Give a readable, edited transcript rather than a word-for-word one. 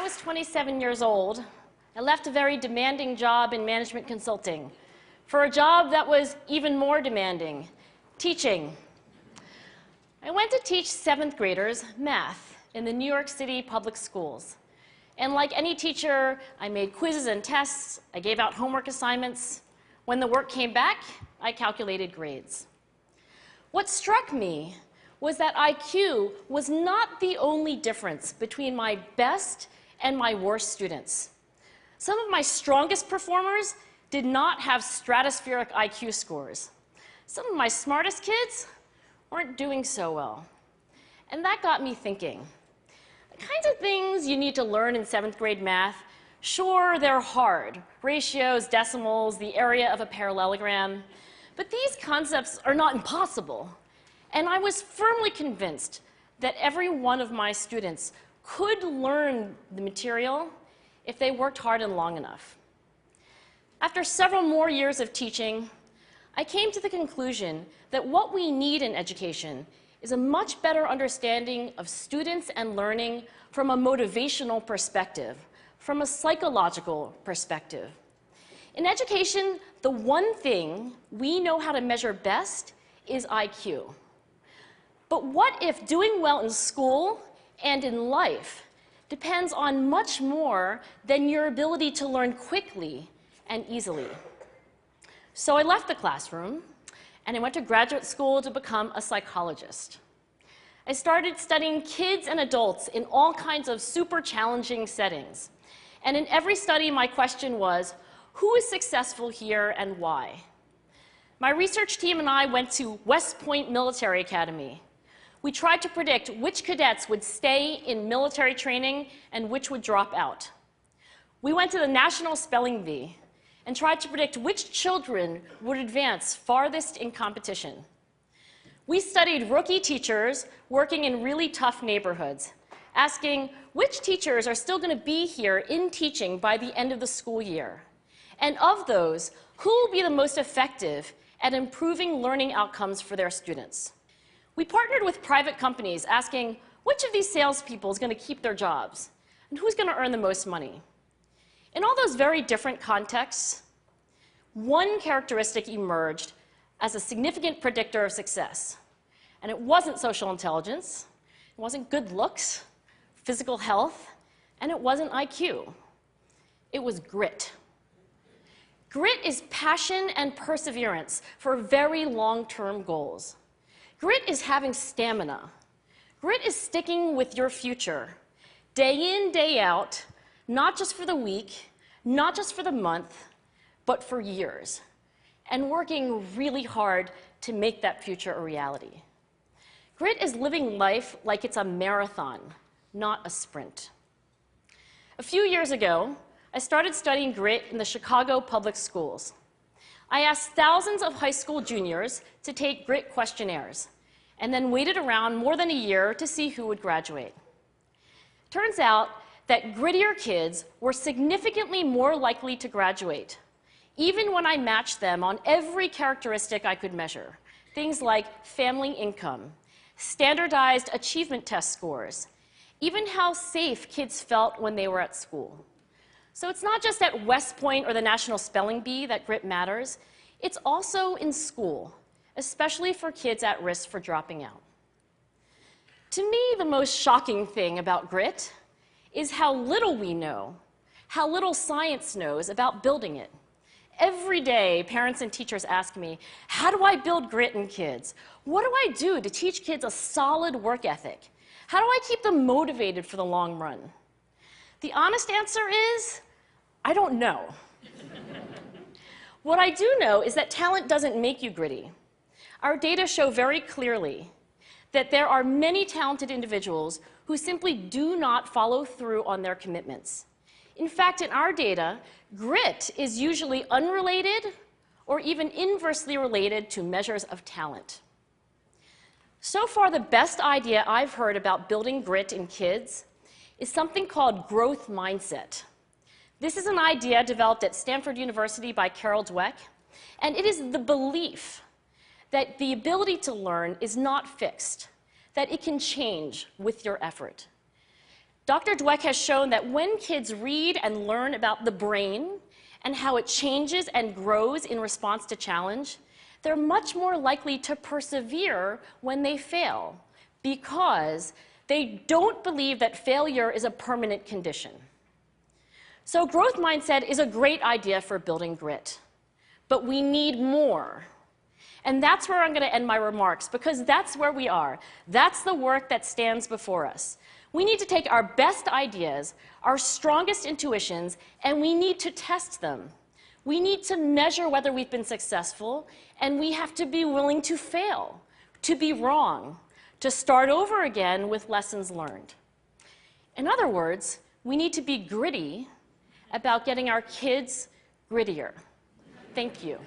was 27 years old, I left a very demanding job in management consulting for a job that was even more demanding, teaching. I went to teach 7th graders math in the New York City public schools. And like any teacher, I made quizzes and tests, I gave out homework assignments. When the work came back, I calculated grades. What struck me was that IQ was not the only difference between my best and my worst students. Some of my strongest performers did not have stratospheric IQ scores. Some of my smartest kids weren't doing so well. And that got me thinking. The kinds of things you need to learn in 7th grade math, sure, they're hard. Ratios, decimals, the area of a parallelogram. But these concepts are not impossible. And I was firmly convinced that every one of my students could learn the material if they worked hard and long enough. After several more years of teaching, I came to the conclusion that what we need in education is a much better understanding of students and learning from a motivational perspective, from a psychological perspective. In education, the one thing we know how to measure best is IQ. But what if doing well in school and in life depends on much more than your ability to learn quickly and easily? So I left the classroom and I went to graduate school to become a psychologist. I started studying kids and adults in all kinds of super challenging settings. And in every study, my question was, who is successful here and why? My research team and I went to West Point Military Academy. We tried to predict which cadets would stay in military training and which would drop out. We went to the National Spelling Bee and tried to predict which children would advance farthest in competition. We studied rookie teachers working in really tough neighborhoods, asking which teachers are still going to be here in teaching by the end of the school year. And of those, who will be the most effective at improving learning outcomes for their students? We partnered with private companies, asking which of these salespeople is going to keep their jobs and who's going to earn the most money. In all those very different contexts, one characteristic emerged as a significant predictor of success. And it wasn't social intelligence, it wasn't good looks, physical health, and it wasn't IQ. It was grit. Grit is passion and perseverance for very long-term goals. Grit is having stamina. Grit is sticking with your future, day in, day out, not just for the week, not just for the month, but for years, and working really hard to make that future a reality. Grit is living life like it's a marathon, not a sprint. A few years ago, I started studying grit in the Chicago public schools. I asked thousands of high school juniors to take grit questionnaires, and then waited around more than a year to see who would graduate. Turns out that grittier kids were significantly more likely to graduate, even when I matched them on every characteristic I could measure, things like family income, standardized achievement test scores, even how safe kids felt when they were at school. So it's not just at West Point or the National Spelling Bee that grit matters, it's also in school, especially for kids at risk for dropping out. To me, the most shocking thing about grit is how little we know, how little science knows about building it. Every day, parents and teachers ask me, how do I build grit in kids? What do I do to teach kids a solid work ethic? How do I keep them motivated for the long run? The honest answer is, I don't know. What I do know is that talent doesn't make you gritty. Our data show very clearly that there are many talented individuals who simply do not follow through on their commitments. In fact, in our data, grit is usually unrelated or even inversely related to measures of talent. So far, the best idea I've heard about building grit in kids is something called growth mindset. This is an idea developed at Stanford University by Carol Dweck, and it is the belief that the ability to learn is not fixed, that it can change with your effort. Dr. Dweck has shown that when kids read and learn about the brain and how it changes and grows in response to challenge, they're much more likely to persevere when they fail because they don't believe that failure is a permanent condition. So growth mindset is a great idea for building grit, but we need more. And that's where I'm going to end my remarks, because that's where we are. That's the work that stands before us. We need to take our best ideas, our strongest intuitions, and we need to test them. We need to measure whether we've been successful, and we have to be willing to fail, to be wrong, to start over again with lessons learned. In other words, we need to be gritty about getting our kids grittier. Thank you.